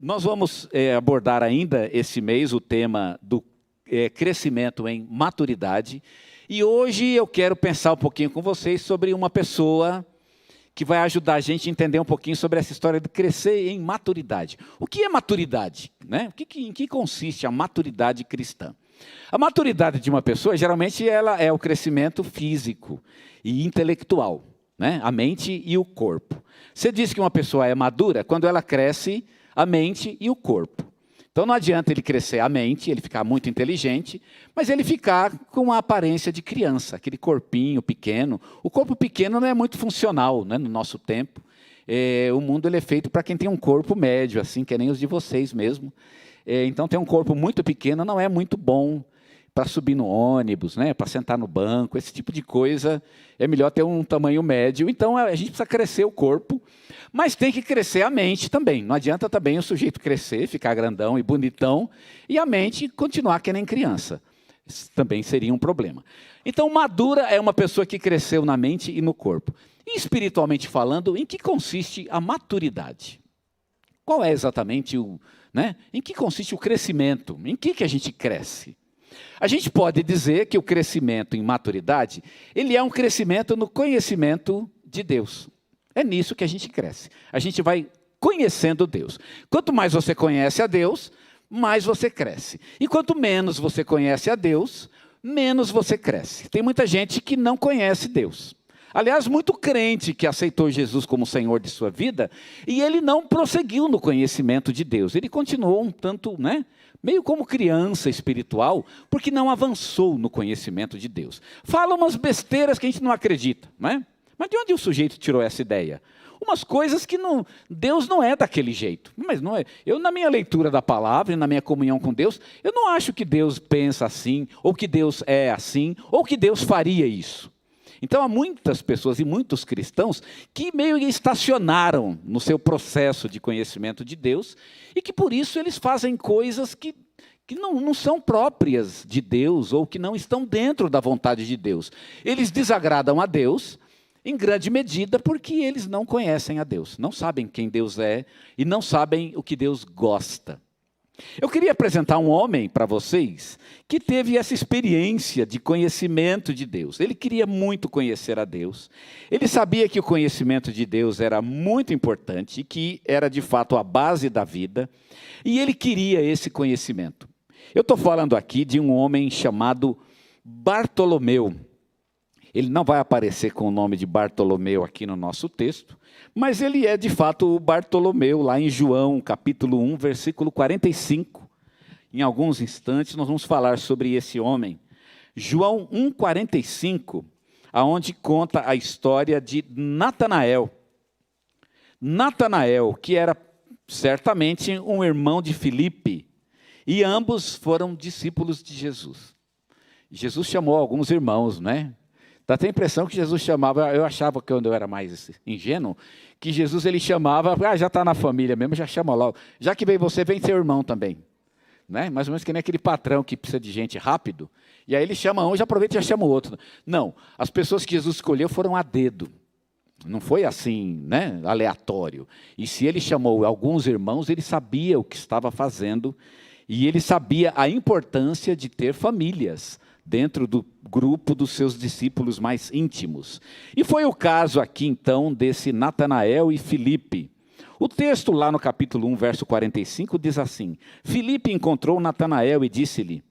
Nós vamos abordar ainda esse mês o tema do crescimento em maturidade. E hoje eu quero pensar um pouquinho com vocês sobre uma pessoa que vai ajudar a gente a entender um pouquinho sobre essa história de crescer em maturidade. O que é maturidade? Né? Em que consiste a maturidade cristã? A maturidade de uma pessoa, geralmente, ela é o crescimento físico e intelectual, né? A mente e o corpo. Você diz que uma pessoa é madura quando ela cresce a mente e o corpo. Então não adianta ele crescer a mente, ele ficar muito inteligente, mas ele ficar com a aparência de criança, aquele corpinho pequeno. O corpo pequeno não é muito funcional, né, no nosso tempo. O mundo ele é feito para quem tem um corpo médio, assim, que nem os de vocês mesmo. Então ter um corpo muito pequeno não é muito bom para subir no ônibus, né, para sentar no banco, esse tipo de coisa. É melhor ter um tamanho médio. Então a gente precisa crescer o corpo, mas tem que crescer a mente também. Não adianta também o sujeito crescer, ficar grandão e bonitão, e a mente continuar que nem criança. Isso também seria um problema. Então, madura é uma pessoa que cresceu na mente e no corpo. E espiritualmente falando, em que consiste a maturidade? Qual é exatamente em que consiste o crescimento? Em que a gente cresce? A gente pode dizer que o crescimento em maturidade, ele é um crescimento no conhecimento de Deus. É nisso que a gente cresce. A gente vai conhecendo Deus. Quanto mais você conhece a Deus, mais você cresce. E quanto menos você conhece a Deus, menos você cresce. Tem muita gente que não conhece Deus. Aliás, muito crente que aceitou Jesus como Senhor de sua vida, e ele não prosseguiu no conhecimento de Deus. Ele continuou um tanto, meio como criança espiritual, porque não avançou no conhecimento de Deus. Fala umas besteiras que a gente não acredita, Mas de onde o sujeito tirou essa ideia? Umas coisas que Deus não é daquele jeito. Mas não é. Eu, na minha leitura da palavra e na minha comunhão com Deus, eu não acho que Deus pensa assim, ou que Deus é assim, ou que Deus faria isso. Então, há muitas pessoas e muitos cristãos que meio que estacionaram no seu processo de conhecimento de Deus e que, por isso, eles fazem coisas que não são próprias de Deus ou que não estão dentro da vontade de Deus. Eles desagradam a Deus, em grande medida, porque eles não conhecem a Deus, não sabem quem Deus é e não sabem o que Deus gosta. Eu queria apresentar um homem para vocês que teve essa experiência de conhecimento de Deus. Ele queria muito conhecer a Deus. Ele sabia que o conhecimento de Deus era muito importante e que era de fato a base da vida. E ele queria esse conhecimento. Eu estou falando aqui de um homem chamado Bartolomeu. Ele não vai aparecer com o nome de Bartolomeu aqui no nosso texto, mas ele é de fato o Bartolomeu, lá em João, capítulo 1, versículo 45. Em alguns instantes nós vamos falar sobre esse homem. João 1, 45, aonde conta a história de Natanael. Natanael, que era certamente um irmão de Filipe, e ambos foram discípulos de Jesus. Jesus chamou alguns irmãos, Dá até a impressão que Jesus chamava, eu achava que quando eu era mais ingênuo, que Jesus ele chamava, já está na família mesmo, já chama logo. Já que veio você, vem seu irmão também. Mais ou menos que nem aquele patrão que precisa de gente rápido, e aí ele chama um, já aproveita e já chama o outro. Não, as pessoas que Jesus escolheu foram a dedo. Não foi assim, aleatório. E se ele chamou alguns irmãos, ele sabia o que estava fazendo, e ele sabia a importância de ter famílias dentro do grupo dos seus discípulos mais íntimos. E foi o caso aqui, então, desse Natanael e Filipe. O texto lá no capítulo 1, verso 45, diz assim: Filipe encontrou Natanael e disse-lhe: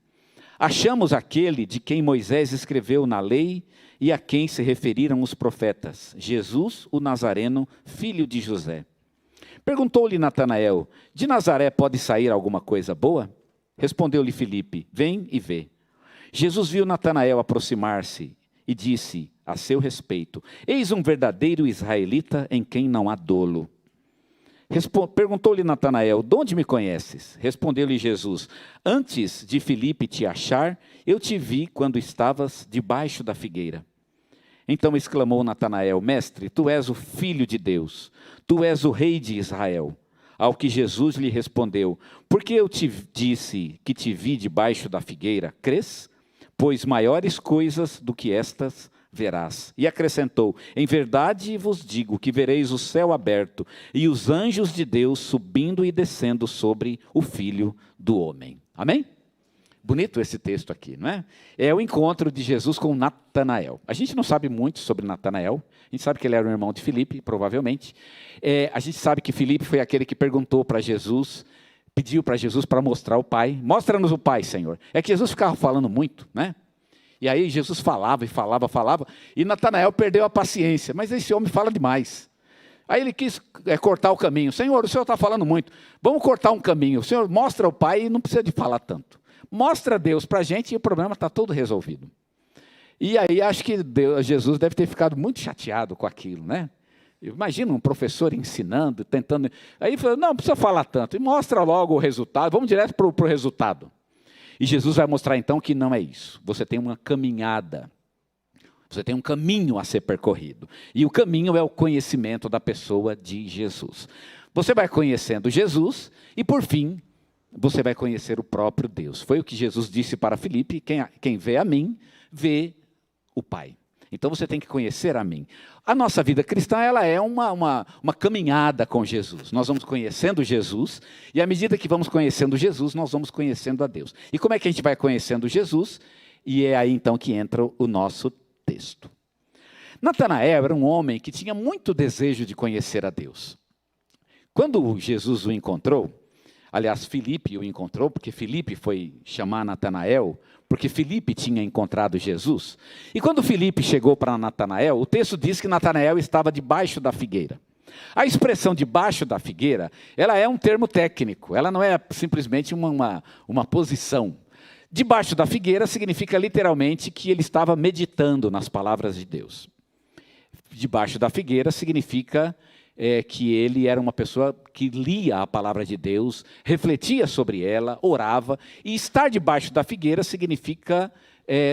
achamos aquele de quem Moisés escreveu na lei e a quem se referiram os profetas, Jesus, o Nazareno, filho de José. Perguntou-lhe Natanael: de Nazaré pode sair alguma coisa boa? Respondeu-lhe Filipe: vem e vê. Jesus viu Natanael aproximar-se e disse a seu respeito: eis um verdadeiro israelita em quem não há dolo. Perguntou-lhe Natanael: de onde me conheces? Respondeu-lhe Jesus: antes de Filipe te achar, eu te vi quando estavas debaixo da figueira. Então exclamou Natanael: mestre, tu és o Filho de Deus, tu és o Rei de Israel. Ao que Jesus lhe respondeu: porque eu te disse que te vi debaixo da figueira, crês? Pois maiores coisas do que estas verás. E acrescentou: em verdade vos digo que vereis o céu aberto e os anjos de Deus subindo e descendo sobre o Filho do Homem. Amém? Bonito esse texto aqui, não é? É o encontro de Jesus com Natanael. A gente não sabe muito sobre Natanael. A gente sabe que ele era um irmão de Filipe, provavelmente. A gente sabe que Filipe foi aquele que perguntou para Jesus, pediu para Jesus para mostrar o Pai. Mostra-nos o Pai, Senhor. É que Jesus ficava falando muito, né? E aí Jesus falava e falava, e Natanael perdeu a paciência. Mas esse homem fala demais. Aí ele quis cortar o caminho. Senhor, o Senhor está falando muito. Vamos cortar um caminho. O Senhor mostra o Pai e não precisa de falar tanto. Mostra Deus para a gente e o problema está todo resolvido. E aí acho que Jesus deve ter ficado muito chateado com aquilo, né? Imagina um professor ensinando, tentando... Aí ele falou, não precisa falar tanto, e mostra logo o resultado, vamos direto para o resultado. E Jesus vai mostrar então que não é isso. Você tem uma caminhada, você tem um caminho a ser percorrido. E o caminho é o conhecimento da pessoa de Jesus. Você vai conhecendo Jesus e, por fim, você vai conhecer o próprio Deus. Foi o que Jesus disse para Filipe: quem vê a mim, vê o Pai. Então você tem que conhecer a mim. A nossa vida cristã, ela é uma caminhada com Jesus. Nós vamos conhecendo Jesus, e à medida que vamos conhecendo Jesus, nós vamos conhecendo a Deus. E como é que a gente vai conhecendo Jesus? E é aí então que entra o nosso texto. Natanael era um homem que tinha muito desejo de conhecer a Deus. Quando Jesus o encontrou, aliás, Filipe o encontrou, porque Filipe foi chamar Natanael, porque Filipe tinha encontrado Jesus. E quando Filipe chegou para Natanael, o texto diz que Natanael estava debaixo da figueira. A expressão debaixo da figueira, ela é um termo técnico, ela não é simplesmente uma posição. Debaixo da figueira significa literalmente que ele estava meditando nas palavras de Deus. Debaixo da figueira significa que ele era uma pessoa que lia a palavra de Deus, refletia sobre ela, orava, e estar debaixo da figueira significa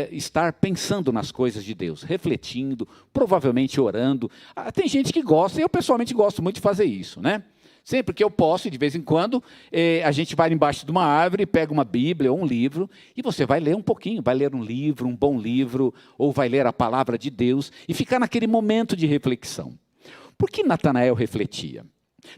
estar pensando nas coisas de Deus, refletindo, provavelmente orando. Tem gente que gosta, e eu pessoalmente gosto muito de fazer isso, né? Sempre que eu posso, de vez em quando, a gente vai embaixo de uma árvore, pega uma Bíblia ou um livro, e você vai ler um pouquinho, vai ler um livro, um bom livro, ou vai ler a palavra de Deus, e ficar naquele momento de reflexão. Por que Natanael refletia?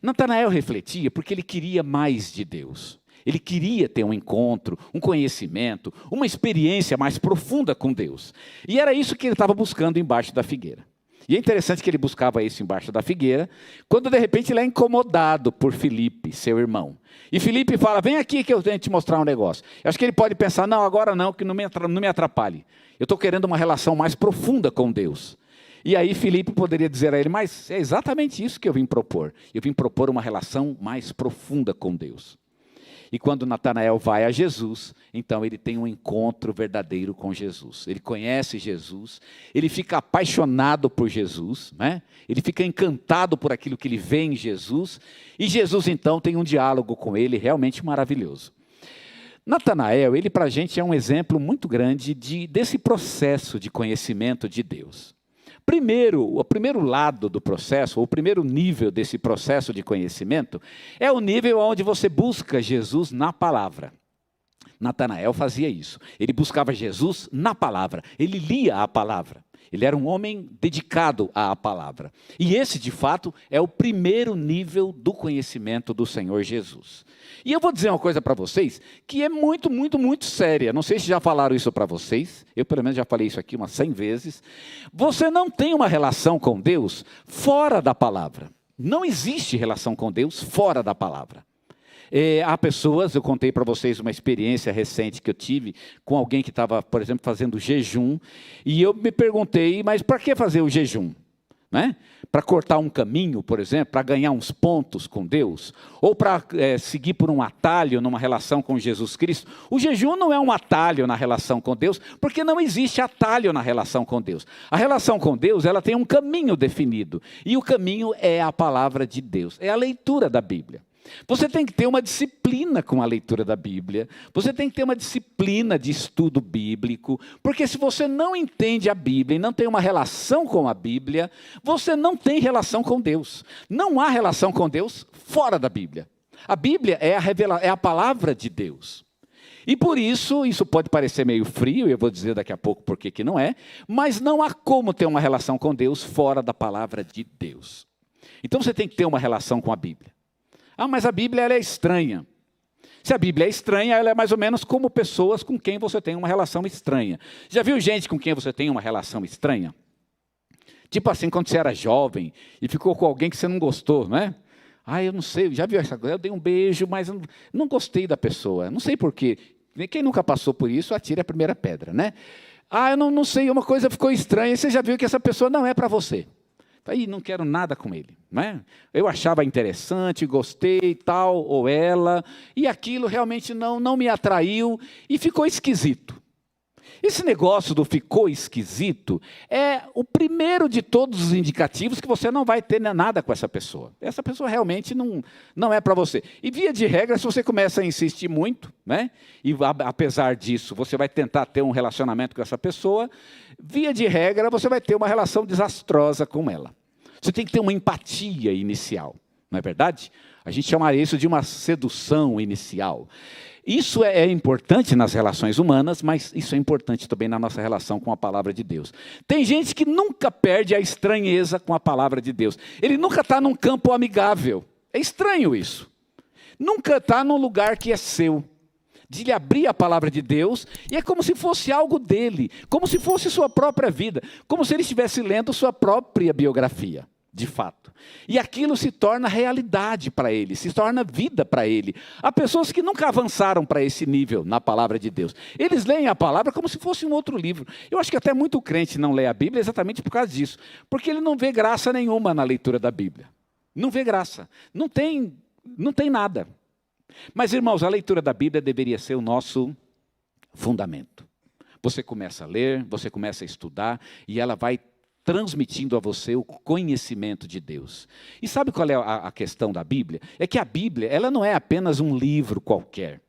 Natanael refletia porque ele queria mais de Deus. Ele queria ter um encontro, um conhecimento, uma experiência mais profunda com Deus. E era isso que ele estava buscando embaixo da figueira. E é interessante que ele buscava isso embaixo da figueira, quando de repente ele é incomodado por Filipe, seu irmão. E Filipe fala: vem aqui que eu tenho que te mostrar um negócio. Eu acho que ele pode pensar: não, agora não, que não me atrapalhe. Eu estou querendo uma relação mais profunda com Deus. E aí Filipe poderia dizer a ele: mas é exatamente isso que eu vim propor. Eu vim propor uma relação mais profunda com Deus. E quando Natanael vai a Jesus, então ele tem um encontro verdadeiro com Jesus. Ele conhece Jesus, ele fica apaixonado por Jesus, né? Ele fica encantado por aquilo que ele vê em Jesus, e Jesus então tem um diálogo com ele realmente maravilhoso. Natanael, ele para a gente é um exemplo muito grande desse processo de conhecimento de Deus. O primeiro lado do processo, ou o primeiro nível desse processo de conhecimento, é o nível onde você busca Jesus na palavra. Natanael fazia isso. Ele buscava Jesus na palavra. Ele lia a palavra. Ele era um homem dedicado à palavra. E esse, de fato, é o primeiro nível do conhecimento do Senhor Jesus. E eu vou dizer uma coisa para vocês que é muito, muito, muito séria. Não sei se já falaram isso para vocês. Eu, pelo menos, já falei isso aqui umas 100 vezes. Você não tem uma relação com Deus fora da palavra. Não existe relação com Deus fora da palavra. Há pessoas, eu contei para vocês uma experiência recente que eu tive com alguém que estava, por exemplo, fazendo jejum, e eu me perguntei, mas para que fazer o jejum? Né? Para cortar um caminho, por exemplo, para ganhar uns pontos com Deus, ou para seguir por um atalho numa relação com Jesus Cristo. O jejum não é um atalho na relação com Deus, porque não existe atalho na relação com Deus. A relação com Deus, ela tem um caminho definido, e o caminho é a palavra de Deus, é a leitura da Bíblia. Você tem que ter uma disciplina com a leitura da Bíblia, você tem que ter uma disciplina de estudo bíblico, porque se você não entende a Bíblia e não tem uma relação com a Bíblia, você não tem relação com Deus. Não há relação com Deus fora da Bíblia. A Bíblia é a palavra de Deus. E por isso, isso pode parecer meio frio, e eu vou dizer daqui a pouco por que não é, mas não há como ter uma relação com Deus fora da palavra de Deus. Então você tem que ter uma relação com a Bíblia. Ah, mas a Bíblia ela é estranha. Se a Bíblia é estranha, ela é mais ou menos como pessoas com quem você tem uma relação estranha. Já viu gente com quem você tem uma relação estranha? Tipo assim, quando você era jovem e ficou com alguém que você não gostou, não é? Ah, eu não sei, já viu essa coisa? Eu dei um beijo, mas eu não gostei da pessoa. Não sei por quê. Quem nunca passou por isso, atire a primeira pedra, né? Ah, eu não sei, uma coisa ficou estranha, e você já viu que essa pessoa não é para você. Aí não quero nada com ele, né? Eu achava interessante, gostei, tal, ou ela, e aquilo realmente não me atraiu e ficou esquisito. Esse negócio do ficou esquisito é o primeiro de todos os indicativos que você não vai ter nada com essa pessoa. Essa pessoa realmente não é para você. E via de regra, se você começa a insistir muito, né? E apesar disso, você vai tentar ter um relacionamento com essa pessoa, via de regra, você vai ter uma relação desastrosa com ela. Você tem que ter uma empatia inicial, não é verdade? A gente chamaria isso de uma sedução inicial. Isso é importante nas relações humanas, mas isso é importante também na nossa relação com a palavra de Deus. Tem gente que nunca perde a estranheza com a palavra de Deus. Ele nunca está num campo amigável. É estranho isso. Nunca está num lugar que é seu. De lhe abrir a palavra de Deus, e é como se fosse algo dele, como se fosse sua própria vida, como se ele estivesse lendo sua própria biografia, de fato. E aquilo se torna realidade para ele, se torna vida para ele. Há pessoas que nunca avançaram para esse nível na palavra de Deus. Eles leem a palavra como se fosse um outro livro. Eu acho que até muito crente não lê a Bíblia exatamente por causa disso, porque ele não vê graça nenhuma na leitura da Bíblia. Não vê graça, não tem nada. Mas, irmãos, a leitura da Bíblia deveria ser o nosso fundamento. Você começa a ler, você começa a estudar, e ela vai transmitindo a você o conhecimento de Deus. E sabe qual é a questão da Bíblia? É que a Bíblia, ela não é apenas um livro qualquer.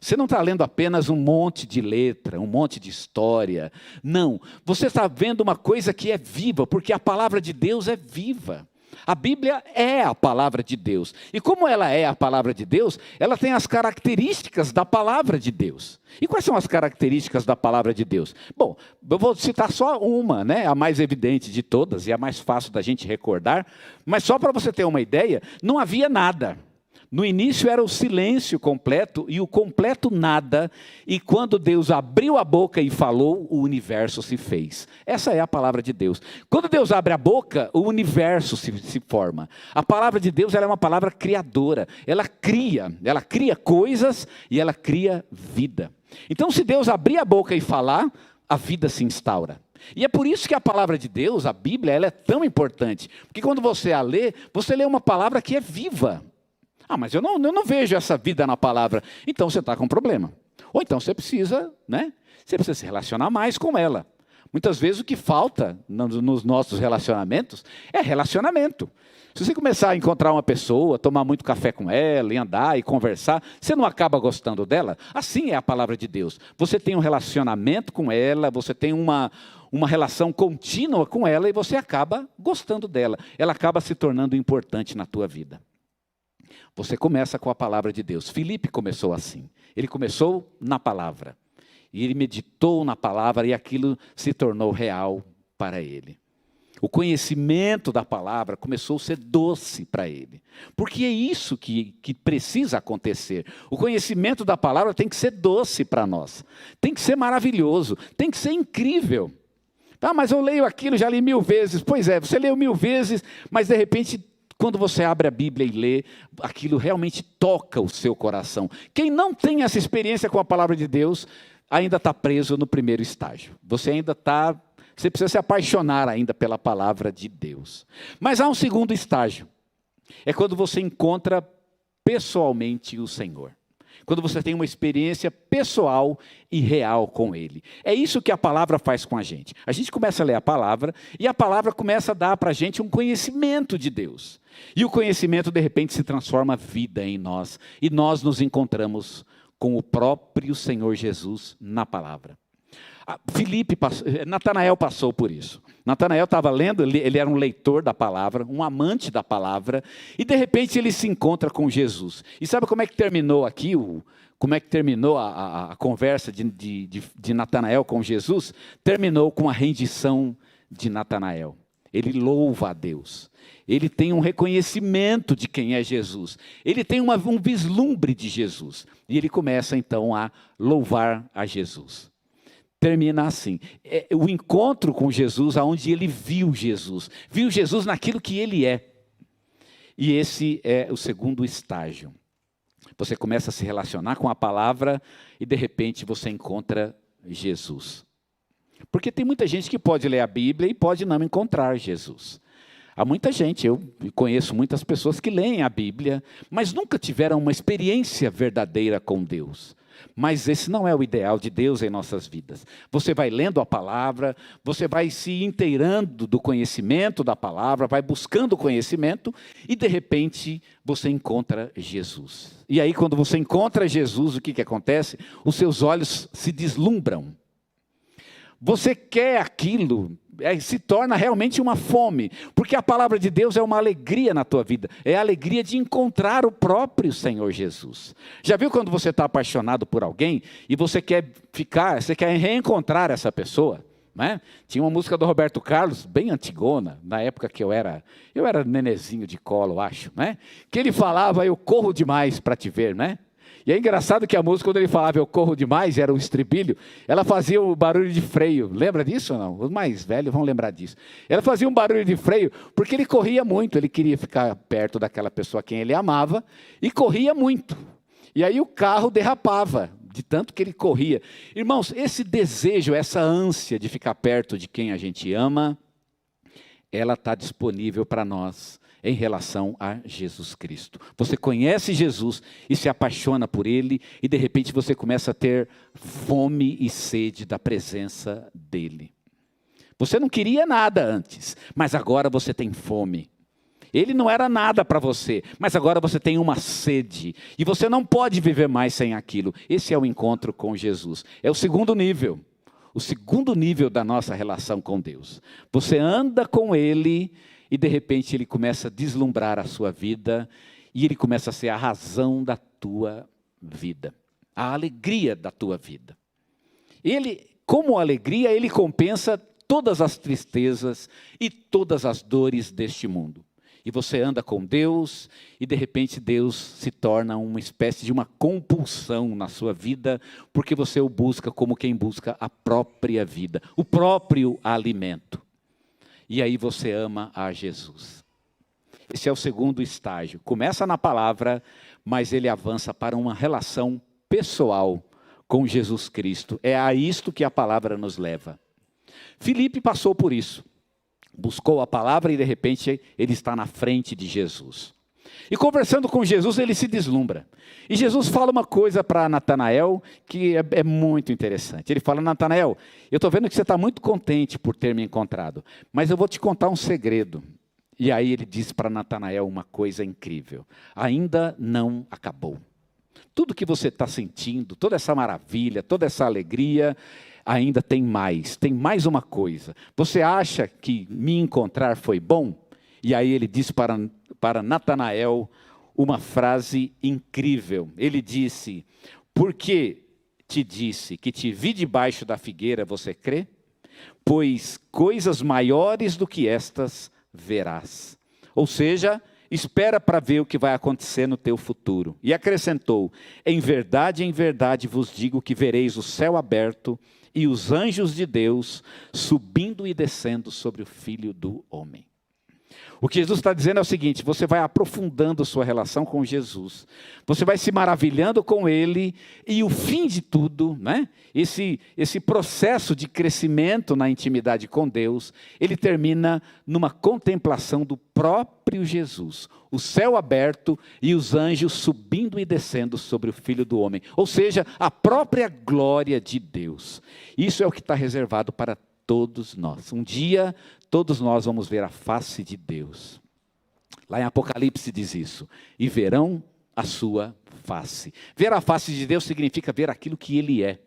Você não está lendo apenas um monte de letra, um monte de história. Não, você está vendo uma coisa que é viva, porque a palavra de Deus é viva. A Bíblia é a palavra de Deus. E como ela é a palavra de Deus, ela tem as características da palavra de Deus. E quais são as características da palavra de Deus? Bom, eu vou citar só uma, né? A mais evidente de todas e a mais fácil da gente recordar. Mas só para você ter uma ideia, não havia nada. No início era o silêncio completo e o completo nada, e quando Deus abriu a boca e falou, o universo se fez. Essa é a palavra de Deus. Quando Deus abre a boca, o universo se forma. A palavra de Deus ela é uma palavra criadora, ela cria coisas e ela cria vida. Então se Deus abrir a boca e falar, a vida se instaura. E é por isso que a palavra de Deus, a Bíblia, ela é tão importante, porque quando você a lê, você lê uma palavra que é viva. Ah, mas eu não vejo essa vida na palavra. Então você está com um problema. Ou então você precisa, né? Você precisa se relacionar mais com ela. Muitas vezes o que falta nos nossos relacionamentos é relacionamento. Se você começar a encontrar uma pessoa, tomar muito café com ela, e andar e conversar, você não acaba gostando dela? Assim é a palavra de Deus. Você tem um relacionamento com ela, você tem uma relação contínua com ela e você acaba gostando dela. Ela acaba se tornando importante na tua vida. Você começa com a palavra de Deus. Filipe começou assim. Ele começou na palavra. E ele meditou na palavra e aquilo se tornou real para ele. O conhecimento da palavra começou a ser doce para ele. Porque é isso que precisa acontecer. O conhecimento da palavra tem que ser doce para nós. Tem que ser maravilhoso. Tem que ser incrível. Ah, mas eu leio aquilo, já li 1000 vezes. Pois é, você leu 1000 vezes, mas de repente, quando você abre a Bíblia e lê, aquilo realmente toca o seu coração. Quem não tem essa experiência com a palavra de Deus, ainda está preso no primeiro estágio. Você precisa se apaixonar ainda pela palavra de Deus. Mas há um segundo estágio. É quando você encontra pessoalmente o Senhor. Quando você tem uma experiência pessoal e real com Ele. É isso que a palavra faz com a gente. A gente começa a ler a palavra e a palavra começa a dar para a gente um conhecimento de Deus. E o conhecimento, de repente, se transforma vida em nós. E nós nos encontramos com o próprio Senhor Jesus na palavra. Natanael passou por isso. Natanael estava lendo, ele era um leitor da palavra, um amante da palavra, e de repente ele se encontra com Jesus. E sabe como é que terminou aqui, como é que terminou a conversa de Natanael com Jesus? Terminou com a rendição de Natanael. Ele louva a Deus. Ele tem um reconhecimento de quem é Jesus. Ele tem um vislumbre de Jesus. E ele começa então a louvar a Jesus. Termina assim, o encontro com Jesus, onde ele viu Jesus naquilo que ele é. E esse é o segundo estágio. Você começa a se relacionar com a palavra e de repente você encontra Jesus. Porque tem muita gente que pode ler a Bíblia e pode não encontrar Jesus. Há muita gente, eu conheço muitas pessoas que leem a Bíblia, mas nunca tiveram uma experiência verdadeira com Deus. Mas esse não é o ideal de Deus em nossas vidas. Você vai lendo a palavra, você vai se inteirando do conhecimento da palavra, vai buscando conhecimento e de repente você encontra Jesus. E aí quando você encontra Jesus, o que acontece? Os seus olhos se deslumbram. Você quer aquilo, se torna realmente uma fome, porque a palavra de Deus é uma alegria na tua vida, é a alegria de encontrar o próprio Senhor Jesus. Já viu quando você está apaixonado por alguém e você quer reencontrar essa pessoa? Né? Tinha uma música do Roberto Carlos, bem antigona, na época que eu era nenezinho de colo, acho, né? Que ele falava, eu corro demais para te ver, né? E é engraçado que a música, quando ele falava eu corro demais, era o estribilho, ela fazia o barulho de freio. Lembra disso ou não? Os mais velhos vão lembrar disso. Ela fazia um barulho de freio porque ele corria muito, ele queria ficar perto daquela pessoa a quem ele amava e corria muito. E aí o carro derrapava, de tanto que ele corria. Irmãos, esse desejo, essa ânsia de ficar perto de quem a gente ama, ela está disponível para nós em relação a Jesus Cristo. Você conhece Jesus e se apaixona por Ele e de repente você começa a ter fome e sede da presença dEle. Você não queria nada antes, mas agora você tem fome. Ele não era nada para você, mas agora você tem uma sede e você não pode viver mais sem aquilo. Esse é o encontro com Jesus. É o segundo nível. O segundo nível da nossa relação com Deus. Você anda com Ele e de repente Ele começa a deslumbrar a sua vida e Ele começa a ser a razão da tua vida. A alegria da tua vida. Ele, como alegria, Ele compensa todas as tristezas e todas as dores deste mundo. E você anda com Deus e de repente Deus se torna uma espécie de uma compulsão na sua vida, porque você o busca como quem busca a própria vida, o próprio alimento. E aí você ama a Jesus. Esse é o segundo estágio. Começa na palavra, mas ele avança para uma relação pessoal com Jesus Cristo. É a isto que a palavra nos leva. Filipe passou por isso. Buscou a palavra e de repente ele está na frente de Jesus. E conversando com Jesus ele se deslumbra. E Jesus fala uma coisa para Natanael que é muito interessante. Ele fala, Natanael, eu estou vendo que você está muito contente por ter me encontrado, mas eu vou te contar um segredo. E aí ele diz para Natanael uma coisa incrível. Ainda não acabou. Tudo que você está sentindo, toda essa maravilha, toda essa alegria, ainda tem mais uma coisa. Você acha que me encontrar foi bom? E aí ele diz para Natanael uma frase incrível. Ele disse, porque te disse que te vi debaixo da figueira, você crê? Pois coisas maiores do que estas verás. Ou seja, espera para ver o que vai acontecer no teu futuro. E acrescentou, em verdade vos digo que vereis o céu aberto e os anjos de Deus subindo e descendo sobre o Filho do Homem. O que Jesus está dizendo é o seguinte, você vai aprofundando sua relação com Jesus, você vai se maravilhando com Ele, e o fim de tudo, né? Esse processo de crescimento na intimidade com Deus, ele termina numa contemplação do próprio Jesus, o céu aberto e os anjos subindo e descendo sobre o Filho do Homem, ou seja, a própria glória de Deus. Isso é o que está reservado para todos nós. Um dia, todos nós vamos ver a face de Deus. Lá em Apocalipse diz isso. E verão a sua face. Ver a face de Deus significa ver aquilo que Ele é.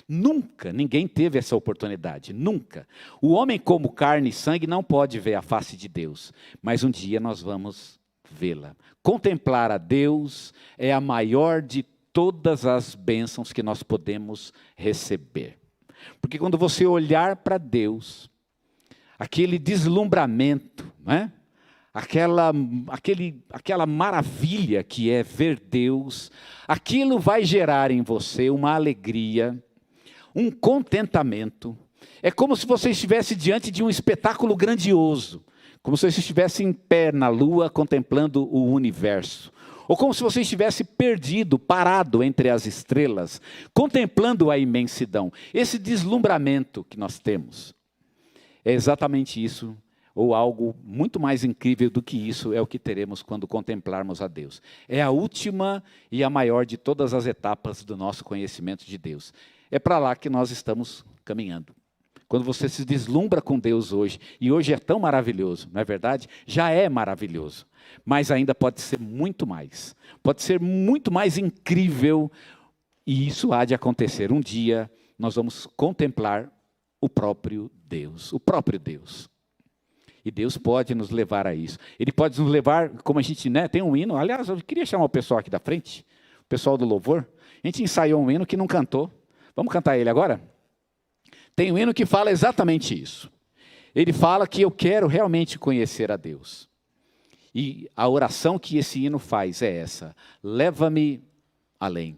Nunca ninguém teve essa oportunidade, nunca. O homem como carne e sangue não pode ver a face de Deus, mas um dia nós vamos vê-la. Contemplar a Deus é a maior de todas as bênçãos que nós podemos receber. Porque quando você olhar para Deus, aquele deslumbramento, né? Aquela maravilha que é ver Deus, aquilo vai gerar em você uma alegria, um contentamento. É como se você estivesse diante de um espetáculo grandioso, como se você estivesse em pé na lua contemplando o universo, ou como se você estivesse perdido, parado entre as estrelas, contemplando a imensidão. Esse deslumbramento que nós temos é exatamente isso, ou algo muito mais incrível do que isso é o que teremos quando contemplarmos a Deus. É a última e a maior de todas as etapas do nosso conhecimento de Deus. É para lá que nós estamos caminhando. Quando você se deslumbra com Deus hoje, e hoje é tão maravilhoso, não é verdade? Já é maravilhoso, mas ainda pode ser muito mais. Pode ser muito mais incrível, e isso há de acontecer. Um dia nós vamos contemplar o próprio Deus, o próprio Deus. E Deus pode nos levar a isso. Ele pode nos levar, como a gente, né, tem um hino. Aliás, eu queria chamar o pessoal aqui da frente, o pessoal do louvor. A gente ensaiou um hino que não cantou. Vamos cantar ele agora? Tem um hino que fala exatamente isso. Ele fala que eu quero realmente conhecer a Deus. E a oração que esse hino faz é essa: leva-me além.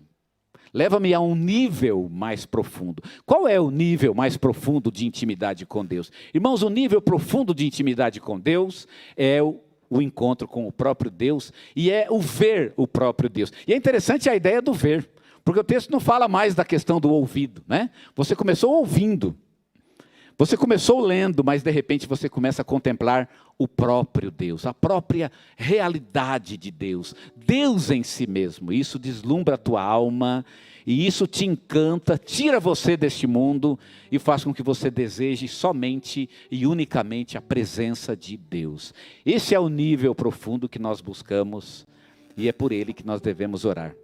Leva-me a um nível mais profundo. Qual é o nível mais profundo de intimidade com Deus? Irmãos, o nível profundo de intimidade com Deus é o encontro com o próprio Deus e é o ver o próprio Deus. E é interessante a ideia do ver, porque o texto não fala mais da questão do ouvido, né? Você começou ouvindo, você começou lendo, mas de repente você começa a contemplar o próprio Deus, a própria realidade de Deus, Deus em si mesmo. Isso deslumbra a tua alma e isso te encanta, tira você deste mundo e faz com que você deseje somente e unicamente a presença de Deus. Esse é o nível profundo que nós buscamos e é por ele que nós devemos orar.